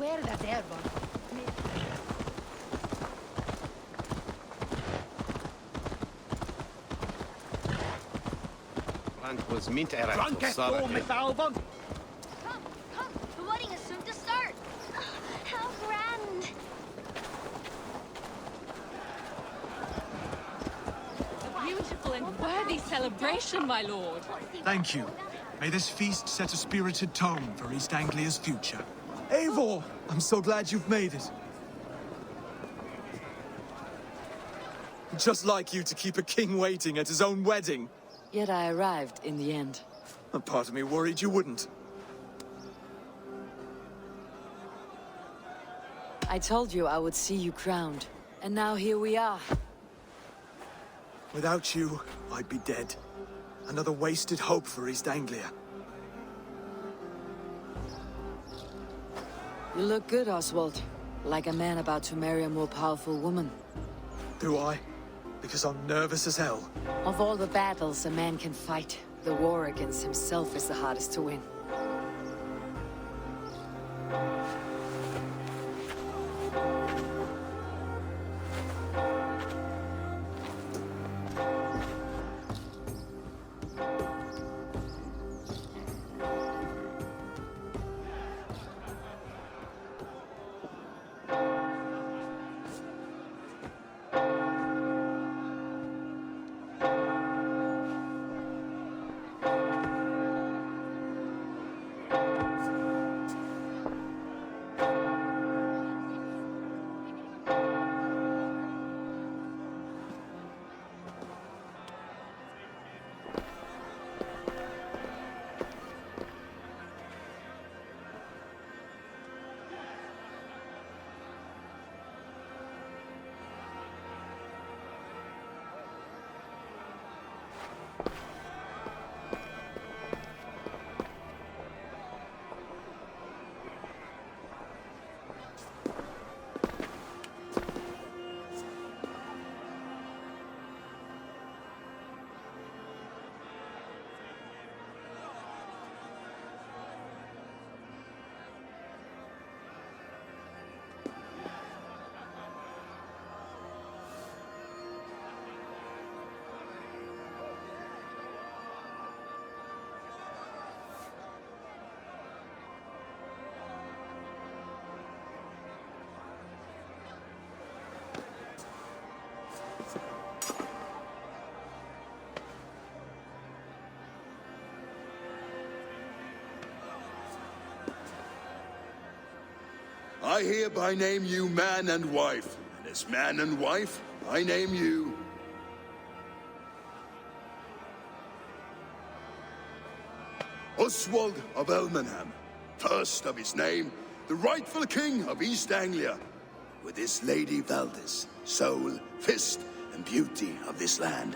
swear that they're one. Land was mint era. Drunk at home, Miss Albon. Come, come, the wedding is soon to start. How grand. A beautiful and worthy celebration, my lord. Thank you. May this feast set a spirited tone for East Anglia's future. Eivor! I'm so glad you've made it. Just like you to keep a king waiting at his own wedding. Yet I arrived in the end. A part of me worried you wouldn't. I told you I would see you crowned. And now here we are. Without you, I'd be dead. Another wasted hope for East Anglia. You look good, Oswald. Like a man about to marry a more powerful woman. Do I? Because I'm nervous as hell. Of all the battles a man can fight, the war against himself is the hardest to win. I hereby name you man and wife, and as man and wife, I name you... Oswald of Elmenham, first of his name, the rightful king of East Anglia, with his lady Valdis, soul, fist, and beauty of this land.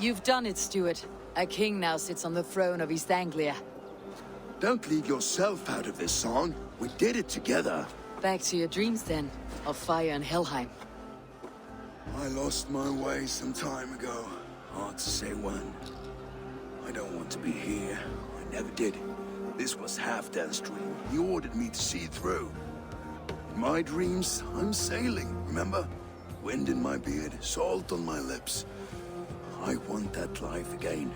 You've done it, Stuart. A king now sits on the throne of East Anglia. Don't leave yourself out of this song. We did it together. Back to your dreams then, of fire and Helheim. I lost my way some time ago. Hard to say when. I don't want to be here. I never did. This was Halfdan's dream. He ordered me to see it through. In my dreams, I'm sailing, remember? Wind in my beard, salt on my lips. I want that life again.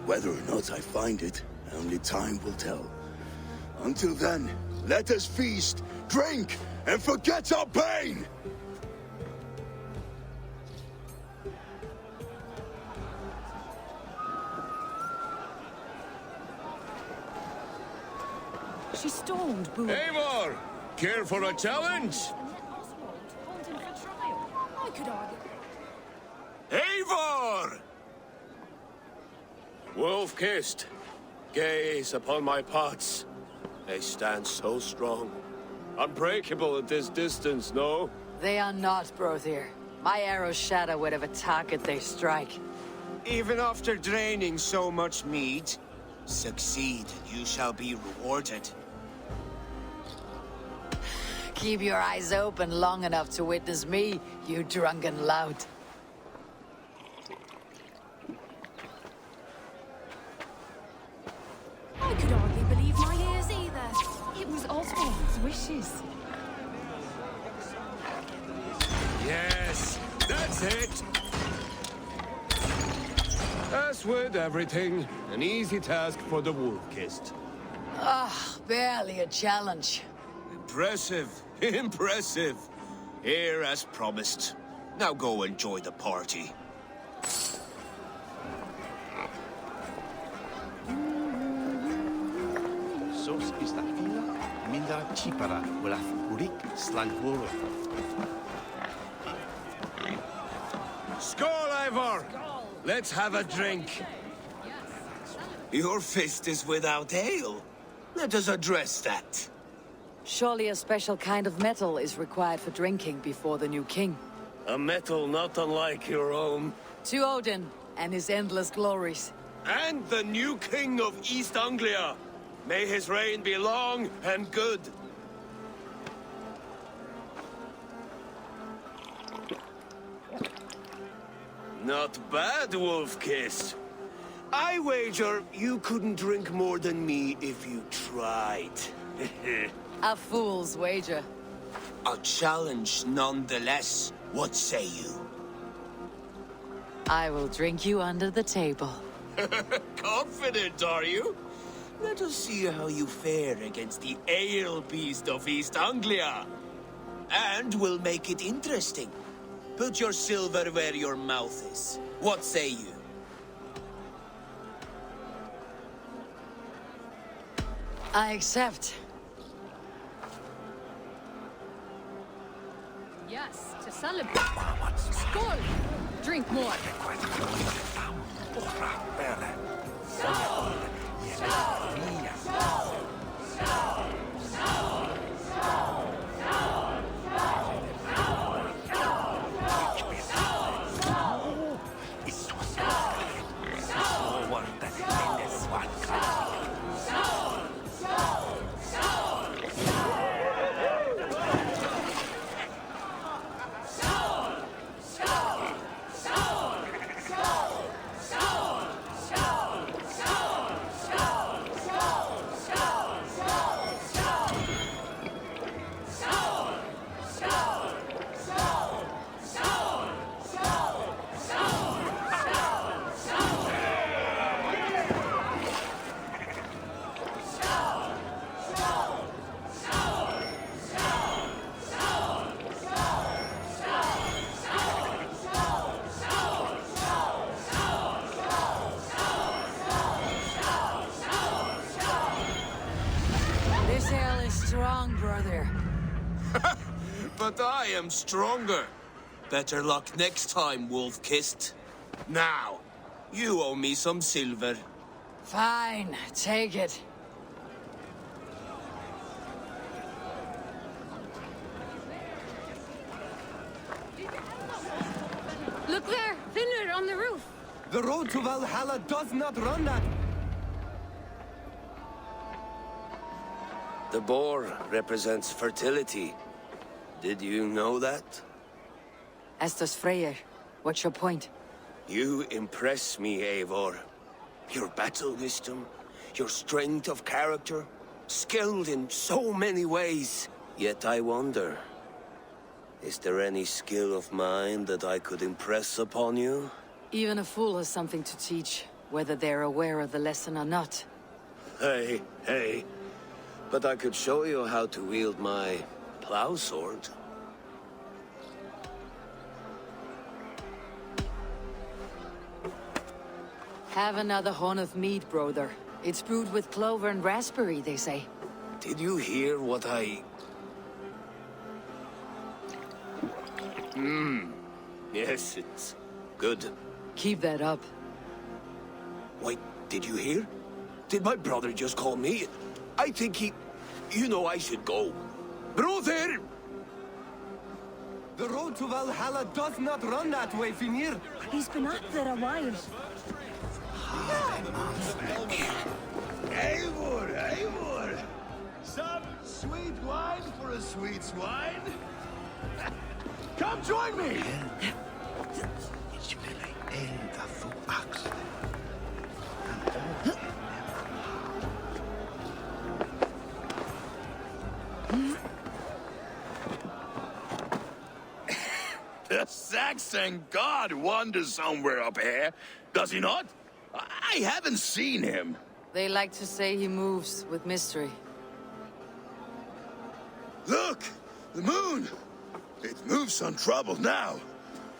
Whether or not I find it, only time will tell. Until then, let us feast, drink, and forget our pain! She stormed Boone. Eivor! Care for a challenge? And yet Oswald called him for trial. I could argue. Eivor! Wolf-kissed, gaze upon my parts. They stand so strong. Unbreakable at this distance, no? They are not, Brothir. My arrows shatter whatever target they strike. Even after draining so much meat, succeed and you shall be rewarded. Keep your eyes open long enough to witness me, you drunken lout. I could hardly believe my ears either. It was Oswald's wishes. Yes, that's it! As with everything, an easy task for the wolf-kissed. Barely a challenge. Impressive, impressive. Here as promised. Now go enjoy the party. Sos ista fina, minda chipara, olaf urik slankuro. Skål, Eivor! Let's have a drink. Your fist is without ale. Let us address that. Surely a special kind of metal is required for drinking before the new king. A metal not unlike your own. To Odin and his endless glories. And the new king of East Anglia. May his reign be long and good. Not bad, Wolf-Kiss. I wager you couldn't drink more than me if you tried. A fool's wager. A challenge nonetheless. What say you? I will drink you under the table. Confident, are you? Let us see how you fare against the ale beast of East Anglia. And we'll make it interesting. Put your silver where your mouth is. What say you? I accept. Yes, to celebrate. Skål! Drink more. This ale is strong, brother. But I am stronger. Better luck next time, Wolf-Kissed. Now, you owe me some silver. Fine, take it. Look there, Finnr on the roof. The road to Valhalla does not run that. The boar represents fertility. Did you know that? As does Freyr. What's your point? You impress me, Eivor. Your battle wisdom, your strength of character, skilled in so many ways. Yet I wonder, is there any skill of mine that I could impress upon you? Even a fool has something to teach, whether they're aware of the lesson or not. Hey, hey. But I could show you how to wield my plow sword. Have another horn of mead, brother. It's brewed with clover and raspberry, they say. Did you hear what I... Yes, it's good. Keep that up. Wait, did you hear? Did my brother just call me? I think he... You know I should go. Brother! The road to Valhalla does not run that way, Finnr. He's been up there a while. Eivor, Eivor! Some sweet wine for a sweet swine? Come join me! The Saxon god wanders somewhere up here, does he not? I haven't seen him. They like to say he moves with mystery. Look! The moon! It moves untroubled now.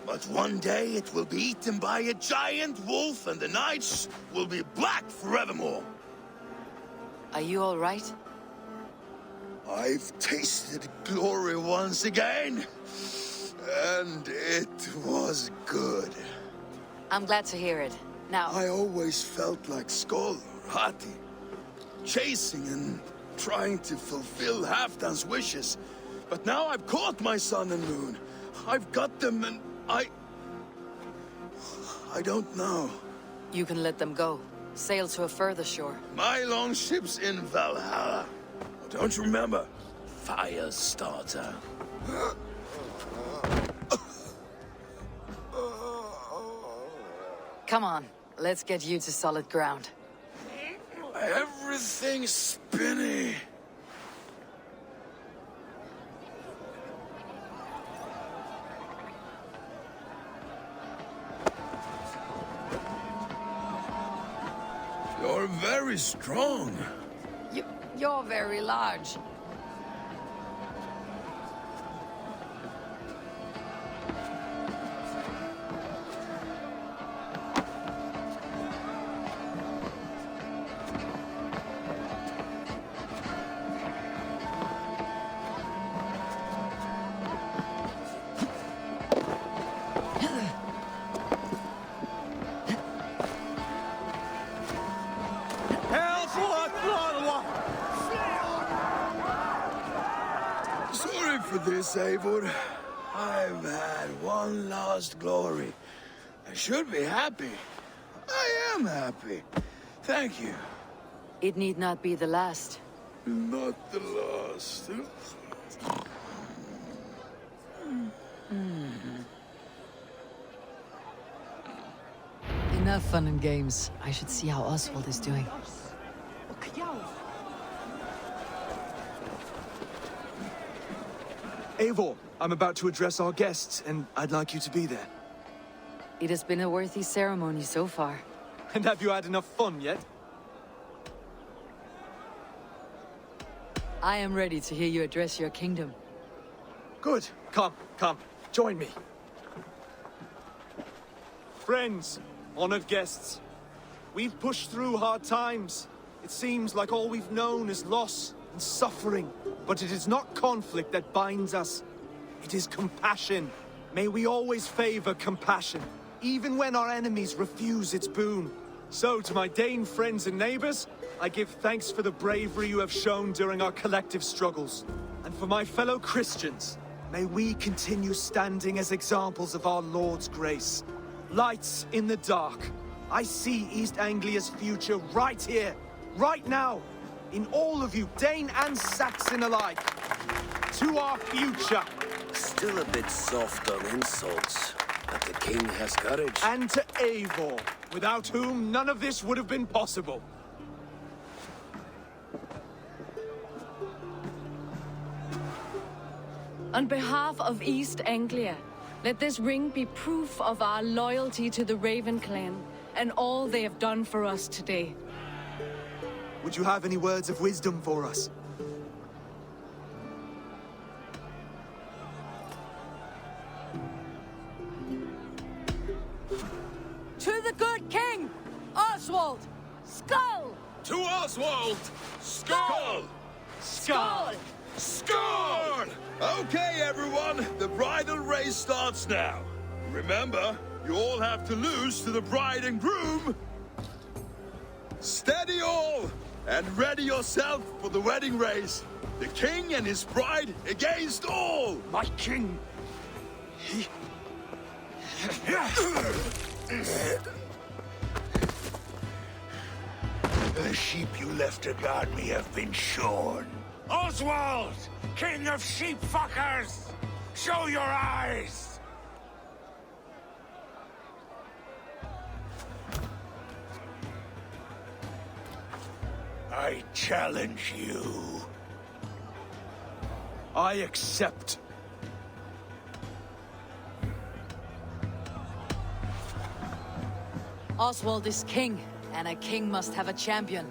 But one day it will be eaten by a giant wolf and the nights will be black forevermore. Are you all right? I've tasted glory once again. And it was good. I'm glad to hear it. Now, I always felt like Skoll or Hati, chasing and trying to fulfill Halfdan's wishes. But now I've caught my sun and moon. I've got them and I don't know. you can let them go. Sail to a further shore. My longship's in Valhalla. Don't you remember? Firestarter. Come on, let's get you to solid ground. Everything's spinny. You're very strong. You're very large. Sorry for this, Eivor. I've had one last glory. I should be happy. I am happy. Thank you. It need not be the last. Not the last. Enough fun and games. I should see how Oswald is doing. Eivor, I'm about to address our guests, and I'd like you to be there. It has been a worthy ceremony so far. And have you had enough fun yet? I am ready to hear you address your kingdom. Good. Come, join me. Friends, honored guests, we've pushed through hard times. It seems like all we've known is loss and suffering. But it is not conflict that binds us. It is compassion. May we always favor compassion, even when our enemies refuse its boon. So, to my Dane friends and neighbors, I give thanks for the bravery you have shown during our collective struggles. And for my fellow Christians, may we continue standing as examples of our Lord's grace. Lights in the dark. I see East Anglia's future right here, right now, in all of you, Dane and Saxon alike. To our future. Still a bit soft on insults, but the king has courage. And to Eivor, without whom none of this would have been possible. On behalf of East Anglia, let this ring be proof of our loyalty to the Raven clan and all they have done for us today. Would you have any words of wisdom for us? To the good king, Oswald! Skull! To Oswald! Skull! Skull! Skull! Okay, everyone, the bridal race starts now. Remember, you all have to lose to the bride and groom. Steady all, and ready yourself for the wedding race. The king and his bride against all! My king! The sheep you left to guard me have been shorn. Oswald! King of sheep fuckers! Show your eyes! I challenge you. I accept. Oswald is king, and a king must have a champion.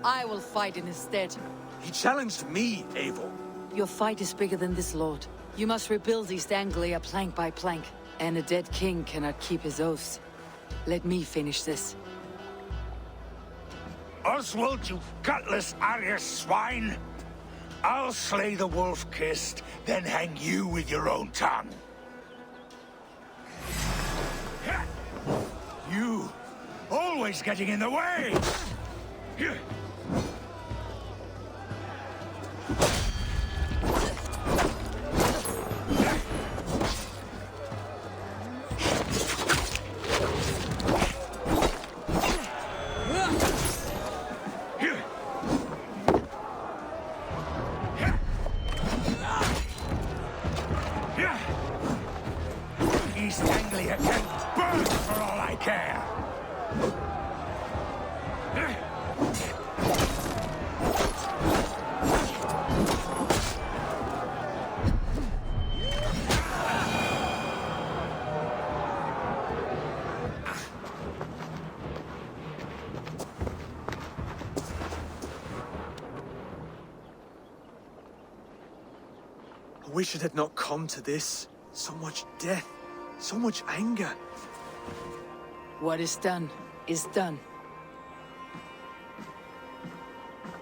I will fight in his stead. He challenged me, Eivor. Your fight is bigger than this, Lord. You must rebuild East Anglia plank by plank, and a dead king cannot keep his oaths. Let me finish this. Oswald, you gutless Arya swine! I'll slay the wolf-kissed, then hang you with your own tongue. You! Always getting in the way! East Anglia can burn for all I care! I wish it had not come to this. So much death, so much anger. What is done, is done.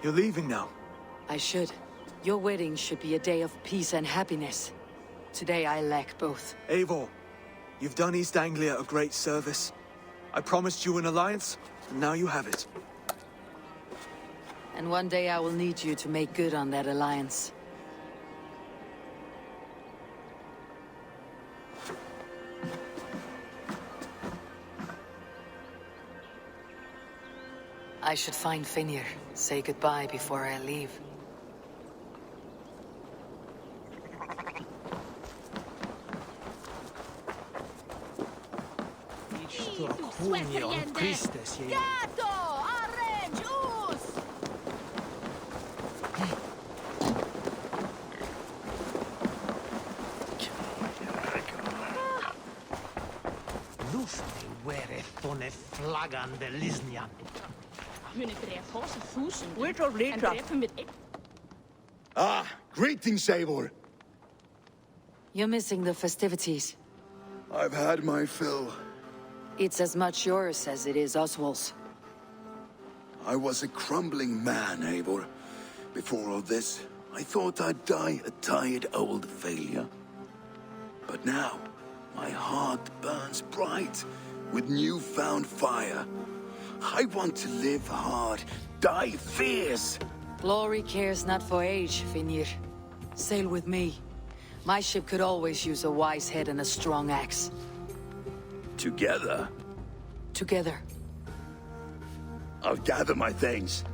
You're leaving now. I should. Your wedding should be a day of peace and happiness. Today I lack both. Eivor, you've done East Anglia a great service. I promised you an alliance, and now you have it. And one day I will need you to make good on that alliance. I should find Finnr, say goodbye before I leave. Gato! Orange! Us! Lustig wereth bonne flaggan de Lisnian. Ah, greetings, Eivor. You're missing the festivities. I've had my fill. It's as much yours as it is Oswald's. I was a crumbling man, Eivor. Before all this, I thought I'd die a tired old failure. But now, my heart burns bright with newfound fire. I want to live hard, die fierce. Glory cares not for age, Finnr. Sail with me. My ship could always use a wise head and a strong axe. Together, Together. I'll gather my things.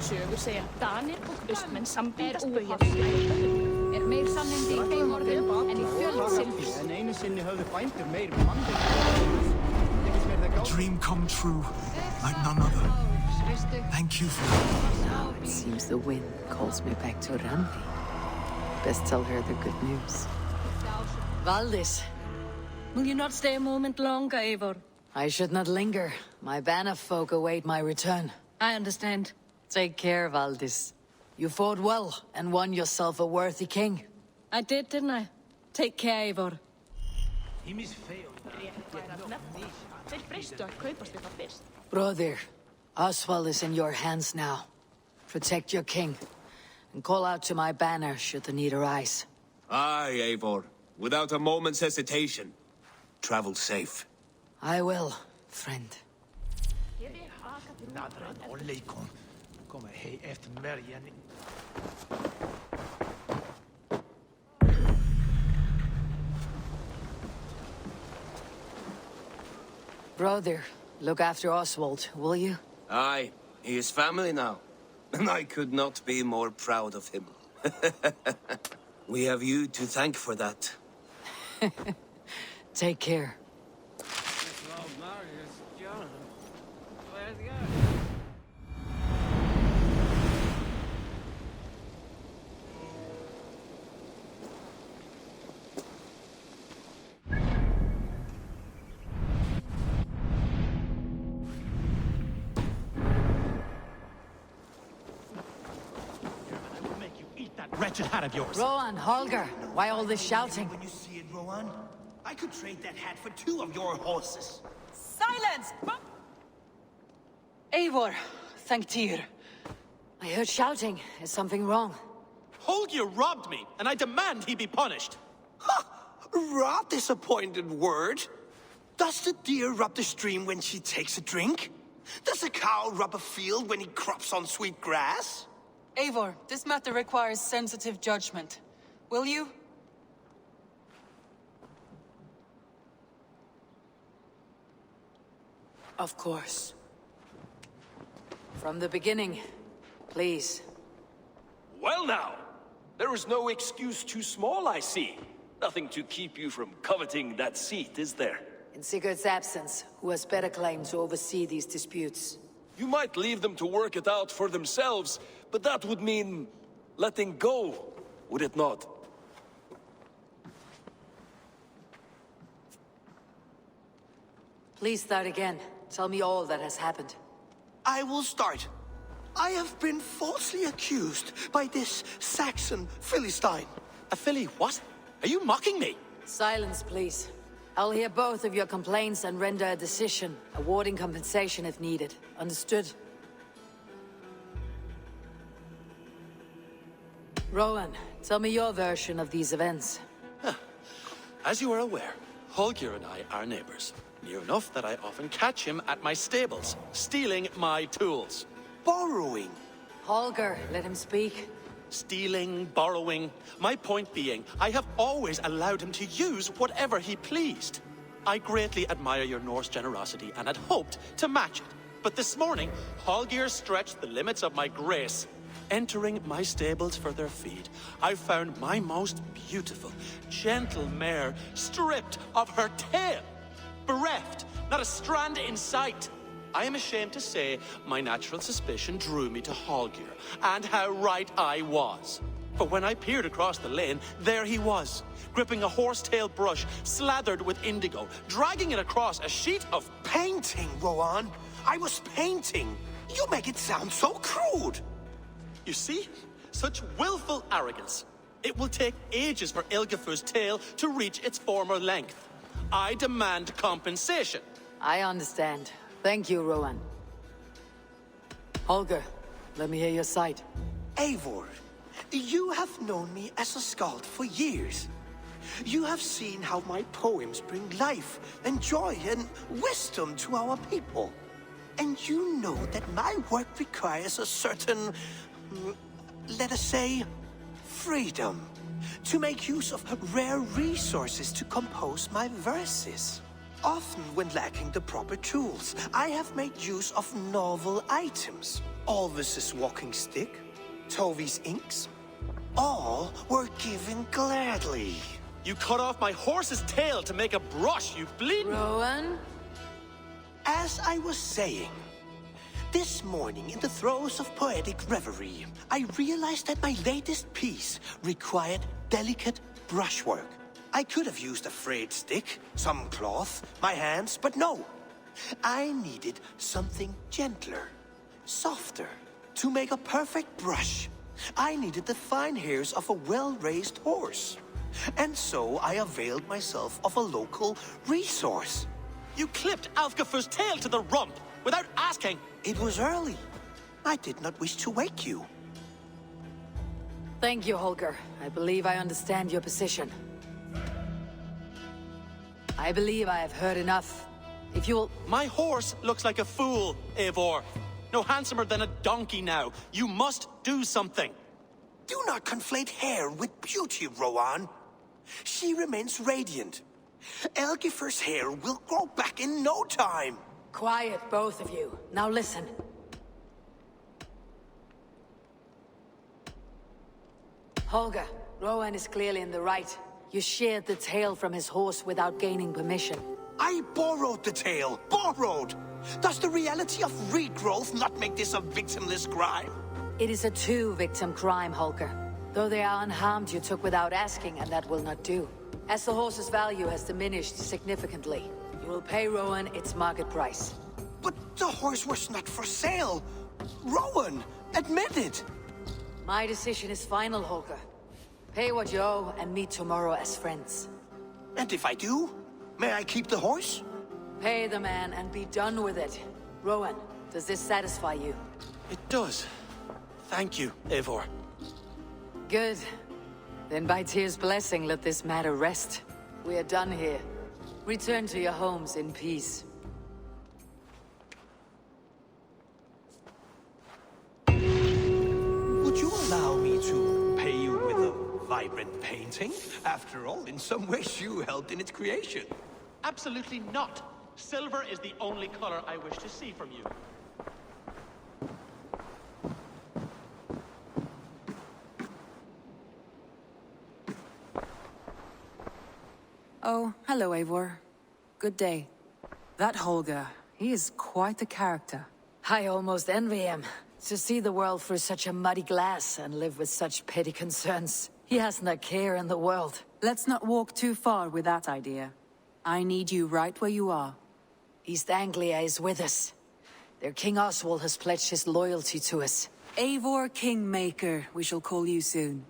Sögur segja Danir og Austmenn sambýtast bauja meir sannindi í þeim orðum en í fjöld silfurs. En einu sinni höfðu bændur meir mannir. A dream come true, like none other. Thank you for Now it seems the wind calls me back to Randi. Best tell her the good news. Valdis, Will you not stay a moment longer, Eivor? I should not linger. My banner folk await my return. I understand. Take care, Valdis. You fought well and won yourself a worthy king. I did, didn't I? Take care, Eivor. Þeir freystu að kaupast við það fyrst. Brother, Oswald is in your hands now. Protect your king, and call out to my banner should the need arise. Aye, Eivor. Without a moment's hesitation. Travel safe. I will. friend. Nadran oleikon. Kommer hej efter märgen. Brother, look after Oswald, will you? Aye, he is family now. And I could not be more proud of him. We have you to thank for that. Take care. Wretched hat of yours. Rowan, Holger, why all this shouting? When you see it, Rowan, I could trade that hat for 2 of your horses. Silence! Eivor, thank Tyr. I heard shouting. Is something wrong? Holger robbed me, and I demand he be punished. Ha! Raw disappointed word. Does the deer rub the stream when she takes a drink? Does a cow rub a field when he crops on sweet grass? Eivor, this matter requires sensitive judgment. Will you? Of course. From the beginning, please. Well now, there is no excuse too small, I see. Nothing to keep you from coveting that seat, is there? In Sigurd's absence, who has better claim to oversee these disputes? You might leave them to work it out for themselves, but that would mean letting go, would it not? Please start again. Tell me all that has happened. I will start. I have been falsely accused by this Saxon Philistine. A Philly what? Are you mocking me? Silence, please. I'll hear both of your complaints and render a decision, awarding compensation if needed. Understood? Rowan, tell me your version of these events. As you are aware, Holger and I are neighbors. Near enough that I often catch him at my stables, stealing my tools. Borrowing. Holger, let him speak. Stealing, borrowing. My point being, I have always allowed him to use whatever he pleased. I greatly admire your Norse generosity and had hoped to match it. But this morning, Holger stretched the limits of my grace. Entering my stables for their feed, I found my most beautiful, gentle mare stripped of her tail. Bereft, not a strand in sight. I am ashamed to say my natural suspicion drew me to Holger, and how right I was. For when I peered across the lane, there he was, gripping a horsetail brush slathered with indigo, dragging it across a sheet of painting, Rowan. I was painting. You make it sound so crude. You see? Such willful arrogance. It will take ages for Ilgafur's tail to reach its former length. I demand compensation. I understand. Thank you, Rowan. Holger, let me hear your side. Eivor, you have known me as a skald for years. You have seen how my poems bring life and joy and wisdom to our people. And you know that my work requires a certain, let us say, freedom to make use of rare resources to compose my verses. Often when lacking the proper tools, I have made use of novel items. Alvis's walking stick, Tovi's inks, all were given gladly. You cut off my horse's tail to make a brush, you bleeding... Rowan? As I was saying, this morning in the throes of poetic reverie, I realized that my latest piece required delicate brushwork. I could have used a frayed stick, some cloth, my hands, but no. I needed something gentler, softer. To make a perfect brush, I needed the fine hairs of a well-raised horse. And so I availed myself of a local resource. You clipped Alfgafur's tail to the rump without asking. It was early. I did not wish to wake you. Thank you, Holger. I believe I understand your position. I believe I have heard enough. If you'll... My horse looks like a fool, Eivor. No handsomer than a donkey now. You must do something. Do not conflate hair with beauty, Rowan. She remains radiant. Elgifer's hair will grow back in no time. Quiet, both of you. Now listen. Holger, Rowan is clearly in the right. You sheared the tail from his horse without gaining permission. I borrowed the tail. Borrowed! Does the reality of regrowth not make this a victimless crime? It is a two-victim crime, Holger. Though they are unharmed, you took without asking, and that will not do. As the horse's value has diminished significantly, you will pay Rowan its market price. But the horse was not for sale. Rowan, admit it. My decision is final, Holger. Pay what you owe and meet tomorrow as friends. And if I do, may I keep the horse? Pay the man and be done with it. Rowan, does this satisfy you? It does. Thank you, Eivor. Good. Then by Tyr's blessing, let this matter rest. We are done here. Return to your homes in peace. Would you allow me to pay you with a vibrant painting? After all, in some ways you helped in its creation. Absolutely not. Silver is the only color I wish to see from you. Oh, hello, Eivor. Good day. That Holger, he is quite the character. I almost envy him. To see the world through such a muddy glass and live with such petty concerns. He hasn't a care in the world. Let's not walk too far with that idea. I need you right where you are. East Anglia is with us. Their King Oswald has pledged his loyalty to us. Eivor Kingmaker, we shall call you soon.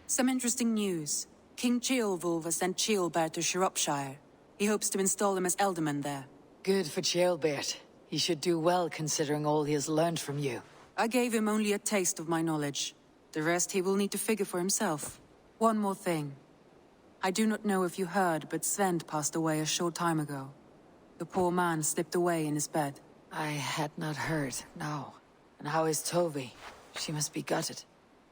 Some interesting news. King Ceolwulf has sent Ceolbert to Shropshire. He hopes to install him as Elderman there. Good for Ceolbert. He should do well considering all he has learned from you. I gave him only a taste of my knowledge. The rest he will need to figure for himself. One more thing. I do not know if you heard, but Sven passed away a short time ago. The poor man slipped away in his bed. I had not heard, no. And how is Tovi? She must be gutted.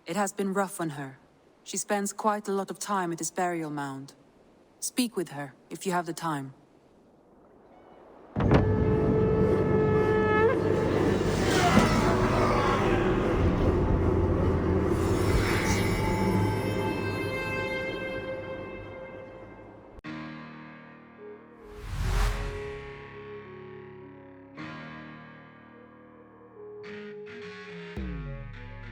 It has been rough on her. She spends quite a lot of time at his burial mound. Speak with her, if you have the time.